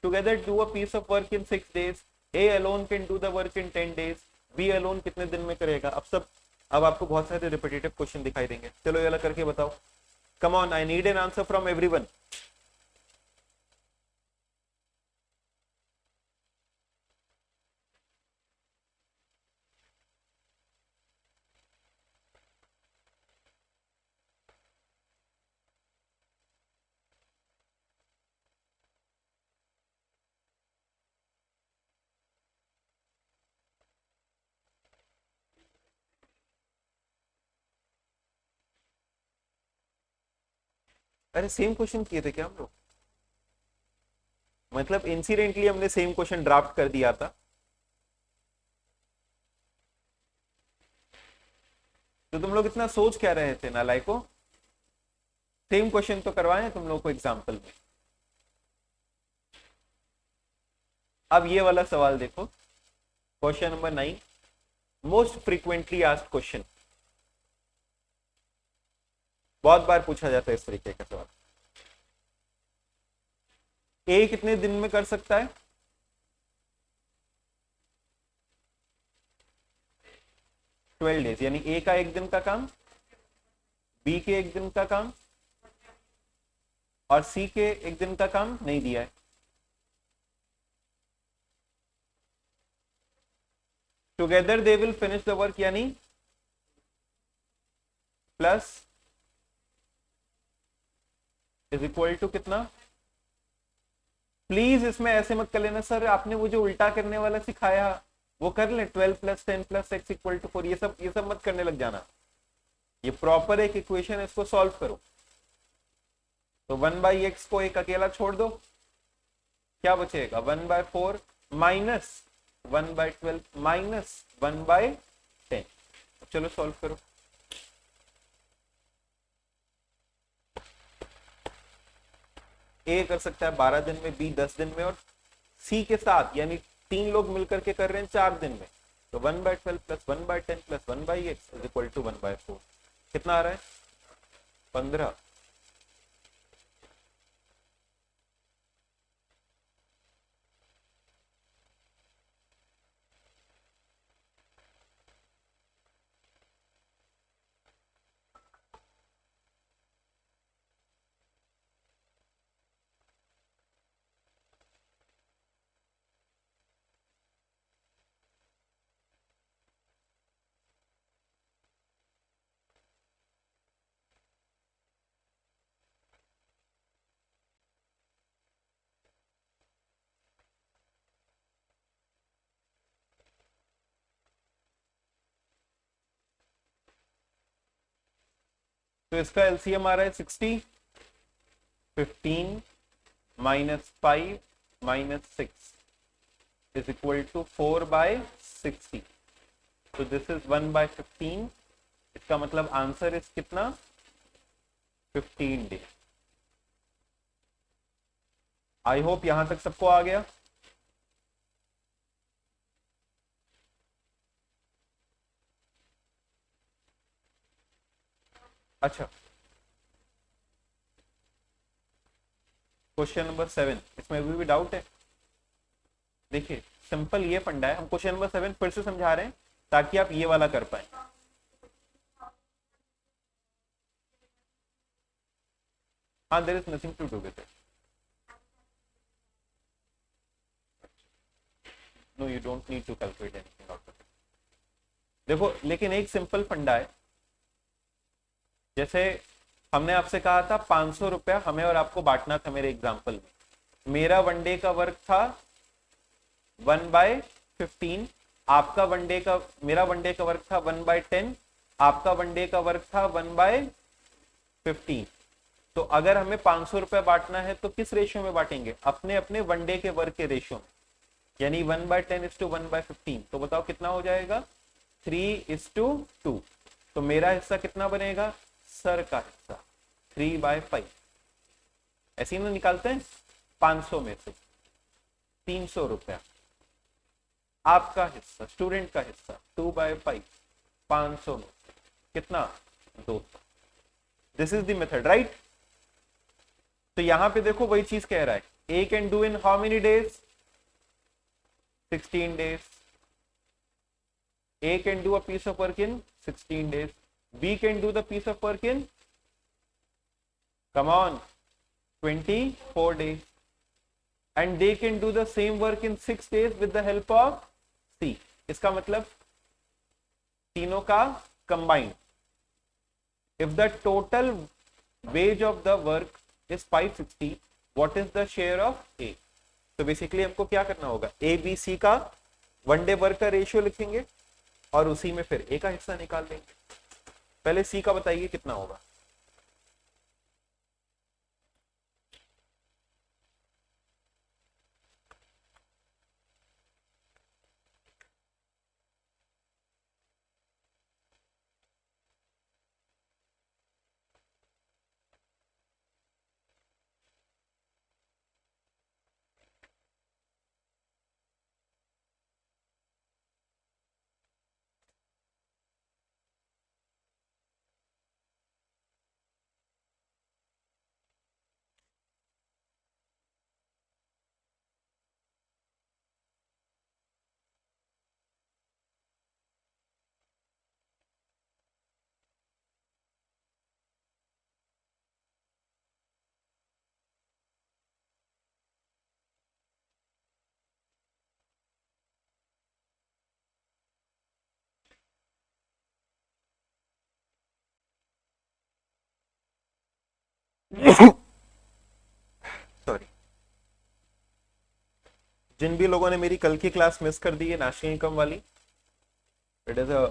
together do a piece of work in 6 days. A alone can do the work in 10 days. B alone कितने दिन में करेगा? अब आपको बहुत सारे रिपीटेटिव क्वेश्चन दिखाई देंगे। चलो ये वाला करके बताओ। Come on, I need an answer from everyone. अरे सेम क्वेश्चन किए थे क्या हम लोग? मतलब इंसिडेंटली हमने सेम क्वेश्चन ड्राफ्ट कर दिया था। तो तुम लोग इतना सोच क्या रहे थे नालायको? सेम क्वेश्चन तो करवाए तुम लोग को एग्जाम्पल में। अब ये वाला सवाल देखो, question number 9, most frequently asked question. बहुत बार पूछा जाता है इस तरीके का सवाल। ए कितने दिन में कर सकता है? 12 डेज, यानी ए का एक दिन का काम, बी के एक दिन का काम और सी के एक दिन का काम नहीं दिया है। Together they will finish the work, यानी प्लस इज इक्वल टू कितना? प्लीज इसमें ऐसे मत कर लेना सर, आपने वो जो उल्टा करने वाला सिखाया वो कर ले, 12 + 10 + x = 4, ये सब मत करने लग जाना। ये प्रॉपर एक इक्वेशन है, इसको सॉल्व करो। तो 1/x को एक अकेला छोड़ दो, क्या बचेगा? 1/4 माइनस 1/12 माइनस 1/10। चलो सॉल्व करो। ए कर सकता है 12 दिन में, बी 10 दिन में, और सी के साथ यानी 3 लोग मिलकर के कर रहे हैं 4 दिन में। तो 1/12 + 1/10 + 1/x = 1/4। कितना आ रहा है? 15। तो इसका एलसीएम आ रहा है 60, 15 - 5 - 6 = 4/60। तो दिस इज 1/15। इसका मतलब आंसर इज कितना? 15 डेज। आई होप यहां तक सबको आ गया। अच्छा, क्वेश्चन नंबर 7, इसमें अभी भी डाउट है? देखिए सिंपल ये फंडा है, हम क्वेश्चन नंबर 7 फिर से समझा रहे हैं ताकि आप ये वाला कर पाए। हाँ, there is nothing to do with it. No, you don't need to calculate anything out of it. देखो लेकिन एक सिंपल फंडा है, जैसे हमने आपसे कहा था 500 रुपया हमें और आपको बांटना था। मेरे एग्जाम्पल में मेरा वनडे का वर्क था 1/15, आपका वनडे का, मेरा वनडे का वर्क था 1/10, आपका वनडे का वर्क था 1/15। तो अगर हमें 500 रुपया बांटना है तो किस रेशियो में बांटेंगे? अपने अपने वनडे के वर्क के रेशियो में, यानी 1/10 = 1/15। तो बताओ कितना हो जाएगा? 3:2। तो मेरा हिस्सा कितना बनेगा? सर का हिस्सा 3/5। ऐसे ही ना निकालते हैं? 500 में से 300 रुपया आपका हिस्सा, स्टूडेंट का हिस्सा 2/5, 500 में कितना? 200। This is the method, right? तो यहां पे देखो वही चीज कह रहा है, A can do in how many days? 16 days. A can do a piece of work in 16 days. B can do the piece of work in, come on, 24 days. And they can do the same work in 6 days with the help of C. इसका मतलब तीनों का combined. If the total wage of the work is 560, what is the share of A? तो बेसिकली हमको क्या करना होगा? A, B, C का वन डे वर्क का रेशियो लिखेंगे और उसी में फिर ए का हिस्सा निकाल देंगे। पहले सी का बताइए कितना होगा? सॉरी, जिन भी लोगों ने मेरी कल की क्लास मिस कर दी है नेशनल इनकम वाली, it is a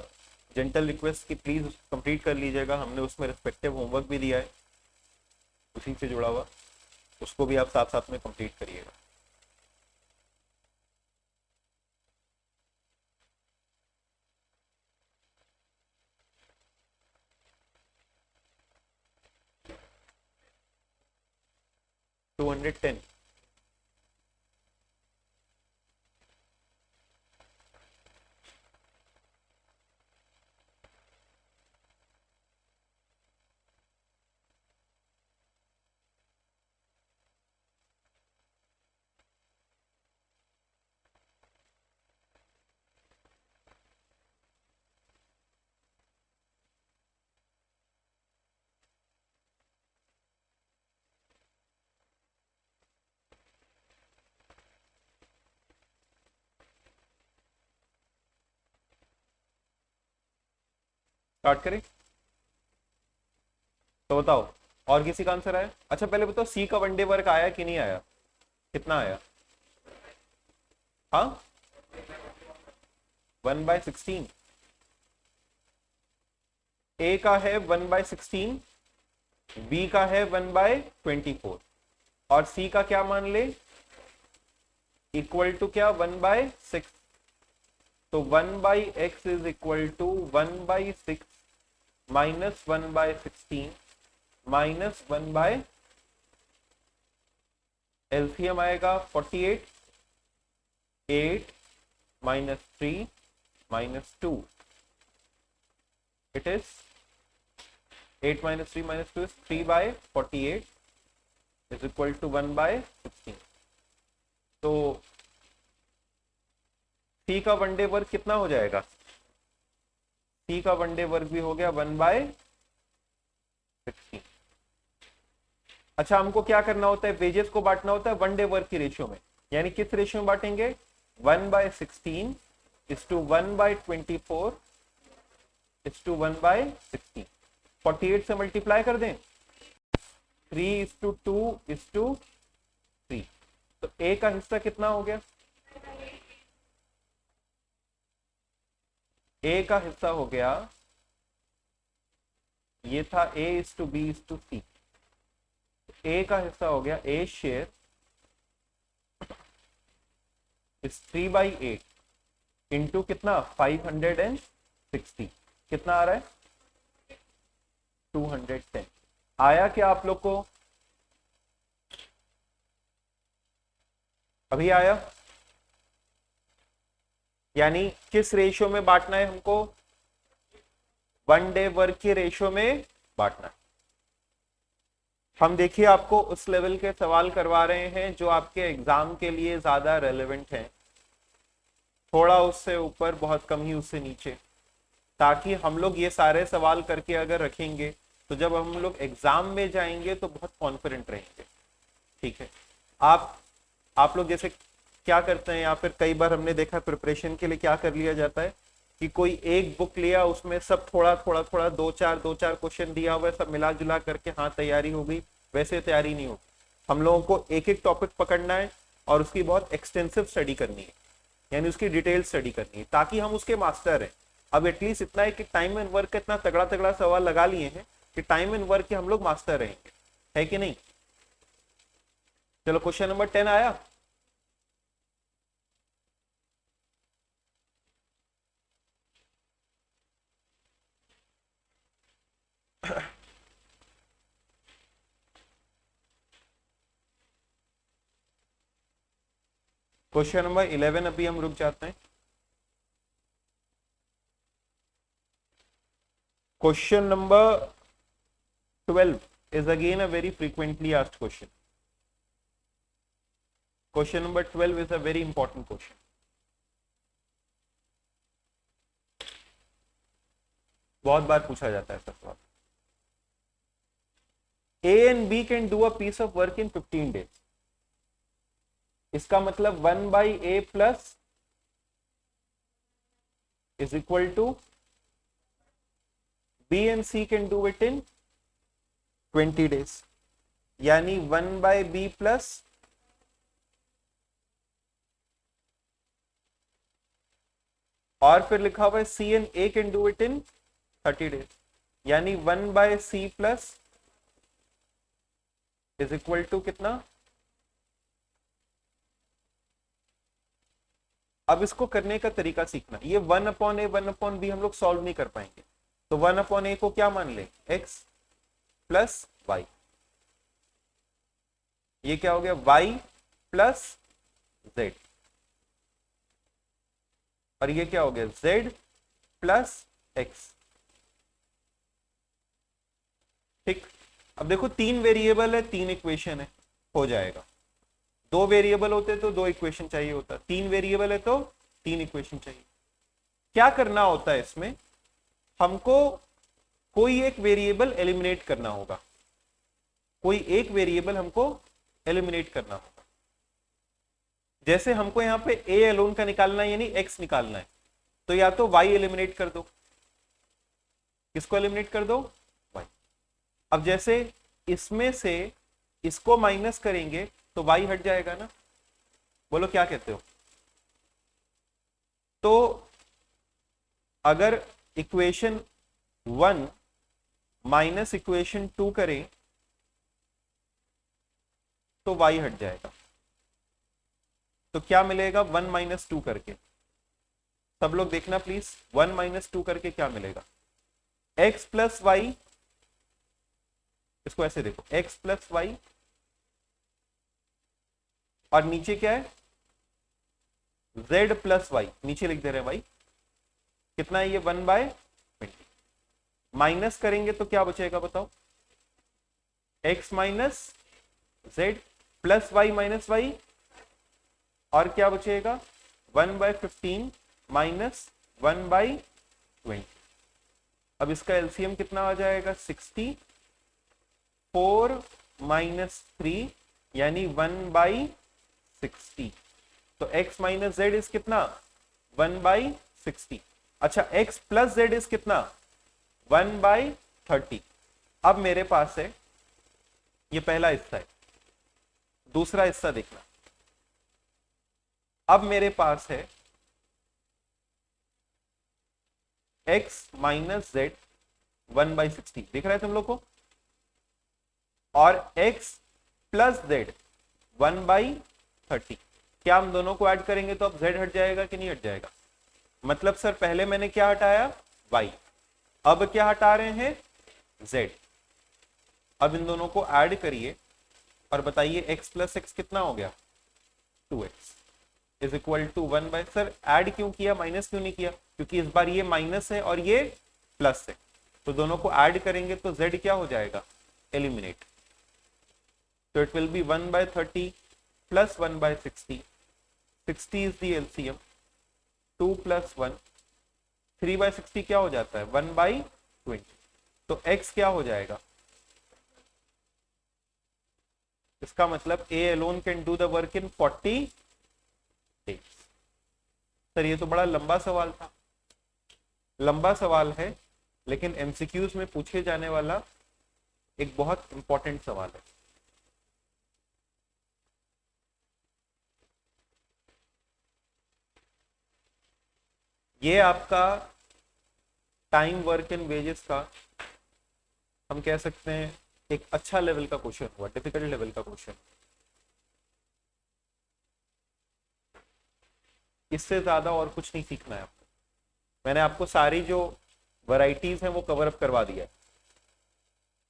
gentle request कि प्लीज कंप्लीट कर लीजिएगा। हमने उसमें रिस्पेक्टिव होमवर्क भी दिया है उसी से जुड़ा हुआ, उसको भी आप साथ साथ में कंप्लीट करिएगा। टू 210। स्टार्ट करें तो बताओ, और किसी का आंसर आया? अच्छा पहले बताओ, सी का वनडे वर्क आया कि नहीं आया, कितना आया? हाँ, 1/16। ए का है 1/16, बी का है 1/24, और सी का क्या मान ले, इक्वल टू क्या, 1/6। तो 1/x is equal to 1/6 minus 1/16 minus 1/, LCM आएगा 48, 8 minus 3 minus 2, it is 8 minus 3 minus 2 is 3/48 is equal to 1/16। तो सी का वनडे वर्क कितना हो जाएगा? सी का वनडे वर्क भी हो गया 1/16। अच्छा, हमको क्या करना होता है, वेजेस को बांटना होता है वनडे वर्क की रेशियो में, यानी किस रेशियो में बांटेंगे, 1/16 इज टू 1/24 इज टू 1/16। 48 से मल्टीप्लाई कर दें, 3:2:3। तो ए का हिस्सा कितना हो गया, ए का हिस्सा हो गया, ये था A:B:C। ए का हिस्सा हो गया, ए शेयर इस 3/8 इंटू कितना, 560, कितना आ रहा है, 210। आया क्या आप लोग को, अभी आया? यानी किस रेशियो में बांटना है हमको, वन डे वर्क की रेशियो में बांटना है। हम देखिए आपको उस लेवल के सवाल करवा रहे हैं जो आपके एग्जाम के लिए ज्यादा रेलेवेंट है, थोड़ा उससे ऊपर, बहुत कम ही उससे नीचे, ताकि हम लोग ये सारे सवाल करके अगर रखेंगे तो जब हम लोग एग्जाम में जाएंगे तो बहुत कॉन्फिडेंट रहेंगे। ठीक है, आप लोग जैसे क्या करते हैं, या फिर कई बार हमने देखा प्रिपरेशन के लिए क्या कर लिया जाता है कि कोई एक बुक लिया, उसमें सब थोड़ा थोड़ा थोड़ा दो चार क्वेश्चन दिया हुआ है, सब मिला जुला करके हाँ तैयारी हो गई, वैसे तैयारी नहीं होगी। हम लोगों को एक एक टॉपिक पकड़ना है और उसकी बहुत एक्सटेंसिव स्टडी करनी है, यानी उसकी डिटेल स्टडी करनी है, ताकि हम उसके मास्टर हैं। अब एटलीस्ट इतना है कि टाइम एंड वर्क का इतना तगड़ा तगड़ा सवाल लगा लिए हैं कि टाइम एंड वर्क के हम लोग मास्टर रहेंगे, है कि नहीं? चलो क्वेश्चन नंबर 10 आया। क्वेश्चन नंबर 11 अभी हम रुक जाते हैं। Question number 12 is again a very frequently asked question. Question number 12 is a very important question. बहुत बार पूछा जाता है सवाल। A and B can do a piece of work in 15 days. इसका मतलब 1/A plus is equal to B and C can do it in 20 days. यानी 1/b प्लस और फिर लिखा हुआ है C and A can do it in 30 days, यानी 1/c plus is equal to कितना। अब इसको करने का तरीका सीखना। ये 1/a 1/b हम लोग सॉल्व नहीं कर पाएंगे, तो 1/a को क्या मान ले, x प्लस वाई। ये क्या हो गया, y प्लस z, और ये क्या हो गया, z प्लस x। ठीक, अब देखो 3 वेरिएबल है, 3 इक्वेशन है, हो जाएगा। 2 वेरिएबल होते तो 2 इक्वेशन चाहिए होता, 3 वेरिएबल है तो 3 इक्वेशन चाहिए। क्या करना होता है इसमें, हमको कोई एक वेरिएबल एलिमिनेट करना होगा, कोई एक वेरिएबल हमको एलिमिनेट करना होगा। जैसे हमको यहाँ पे a अलोन का निकालना है, यानी x निकालना है, तो या तो y एलिमिनेट कर दो। किसको एलिमिनेट कर दो, y। अब जैसे इसमें से इसको माइनस करेंगे तो y हट जाएगा ना, बोलो क्या कहते हो। तो अगर इक्वेशन 1 माइनस इक्वेशन 2 करें तो y हट जाएगा, तो क्या मिलेगा, 1 माइनस 2 करके। सब लोग देखना प्लीज, 1 माइनस 2 करके क्या मिलेगा, x प्लस वाई। इसको ऐसे देखो, x प्लस वाई, और नीचे क्या है, z प्लस वाई, नीचे लिख दे रहे हैं भाई। कितना है ये, 1/20। माइनस करेंगे तो क्या बचेगा बताओ, x minus z plus y minus y, और क्या बचेगा, 1/15 माइनस 1/20। अब इसका एलसीएम कितना आ जाएगा, 64 माइनस 3, यानी 1/60। तो x माइनस जेड इज कितना, 1/60। अच्छा, x प्लस जेड इज कितना, 1/30। अब मेरे पास है, ये पहला हिस्सा है, दूसरा हिस्सा देखना। अब मेरे पास है x माइनस जेड 1/60, दिख रहा है तुम लोग को, और x प्लस जेड 1/30। क्या हम दोनों को ऐड करेंगे तो अब z हट जाएगा कि नहीं हट जाएगा, मतलब सर पहले मैंने क्या हटाया, y, अब क्या हटा रहे हैं, z। अब इन दोनों को ऐड करिए और बताइए x प्लस एक्स कितना हो गया, 2x is equal to 1/। Sir add क्यों किया, माइनस क्यों नहीं किया, क्योंकि इस बार ये माइनस है और ये प्लस है, तो दोनों को ऐड करेंगे तो z क्या हो जाएगा, एलिमिनेट। तो it will be 1/30 plus 1/60, 60 is the LCM, 2 plus 1, 3/60 क्या हो जाता है, 1/20। तो x क्या हो जाएगा, इसका मतलब a alone can do the work in 40 days। Sir ये तो बड़ा लंबा सवाल था, लंबा सवाल है, लेकिन एमसीक्यूज में पूछे जाने वाला एक बहुत इंपॉर्टेंट सवाल है। ये आपका टाइम वर्क एंड वेजेस का, हम कह सकते हैं एक अच्छा लेवल का क्वेश्चन हुआ, डिफिकल्ट लेवल का क्वेश्चन। इससे ज्यादा और कुछ नहीं सीखना है आपको। मैंने आपको सारी जो वैरायटीज हैं वो कवर अप करवा दिया है।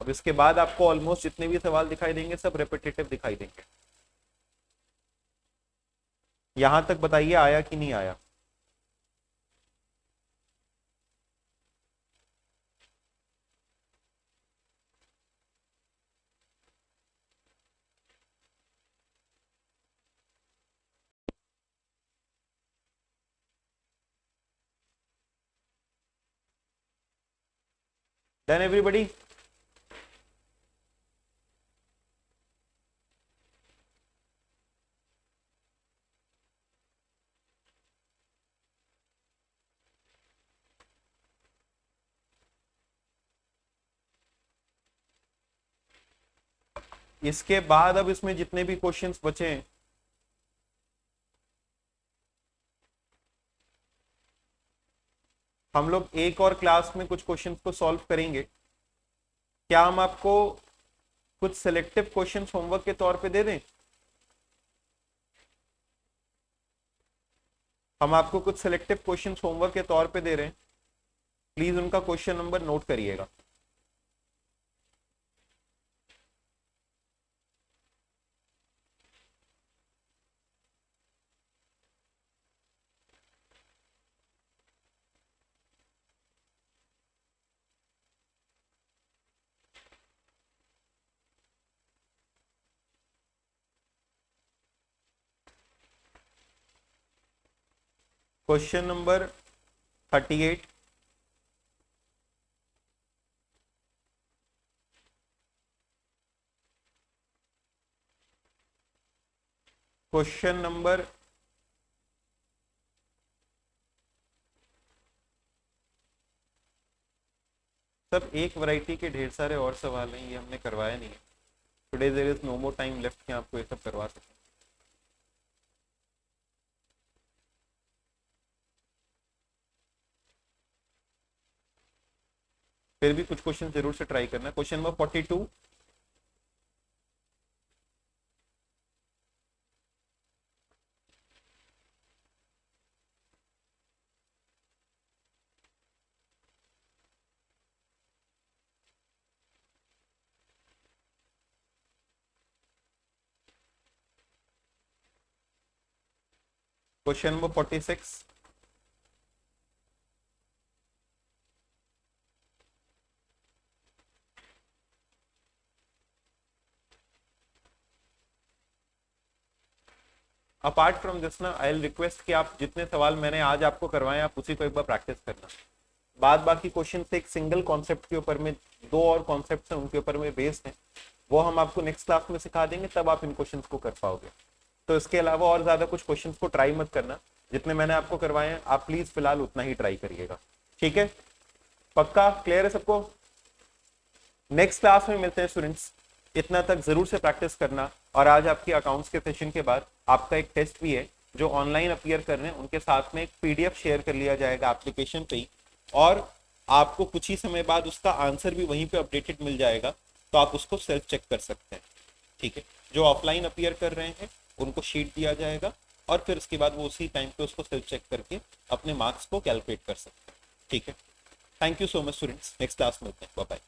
अब इसके बाद आपको ऑलमोस्ट जितने भी सवाल दिखाई देंगे सब रेपिटेटिव दिखाई देंगे। यहां तक बताइए आया कि नहीं आया। Done everybody? इसके बाद अब इसमें जितने भी क्वेश्चंस बचे हैं, हम लोग एक और क्लास में कुछ क्वेश्चंस को सॉल्व करेंगे। क्या हम आपको कुछ सिलेक्टिव क्वेश्चंस होमवर्क के तौर पे दे दें? हम आपको कुछ सिलेक्टिव क्वेश्चंस होमवर्क के तौर पे दे रहे हैं, प्लीज उनका क्वेश्चन नंबर नोट करिएगा। Question number 38, question number 1 variety के ढेर सारे और सवाल हैं, ये हमने करवाया नहीं है। Today there is no more time left कि आपको ये सब करवा सकें। फिर भी कुछ क्वेश्चन जरूर से ट्राई करना। Question number 42, question number 46, apart from this ना आई विल रिक्वेस्ट कि आप जितने सवाल मैंने आज आपको करवाए आप उसी को एक बार प्रैक्टिस करना। बाद बाकी क्वेश्चन एक सिंगल कॉन्सेप्ट के ऊपर में, 2 और कॉन्सेप्ट हैं उनके ऊपर में बेस्ड हैं, वो हम आपको नेक्स्ट क्लास में सिखा देंगे, तब आप इन क्वेश्चंस को कर पाओगे। तो इसके अलावा और ज्यादा कुछ क्वेश्चंस को ट्राई मत करना, जितने मैंने आपको करवाए हैं आप प्लीज फिलहाल उतना ही ट्राई करिएगा, ठीक है? पक्का क्लियर है सबको? नेक्स्ट क्लास में मिलते हैं स्टूडेंट्स, इतना तक जरूर से प्रैक्टिस करना। और आज आपकी अकाउंट्स के सेशन के बाद आपका एक टेस्ट भी है जो ऑनलाइन अपीयर कर रहे हैं, उनके साथ में एक पीडीएफ शेयर कर लिया जाएगा एप्लीकेशन पे ही, और आपको कुछ ही समय बाद उसका आंसर भी वहीं पे अपडेटेड मिल जाएगा, तो आप उसको सेल्फ चेक कर सकते हैं, ठीक है? जो ऑफलाइन अपीयर कर रहे हैं उनको शीट दिया जाएगा और फिर उसके बाद वो उसी टाइम पे उसको सेल्फ चेक करके अपने मार्क्स को कैलकुलेट कर सकते हैं, ठीक है? Thank you so much students, next class मिलते हैं, बाय बाय।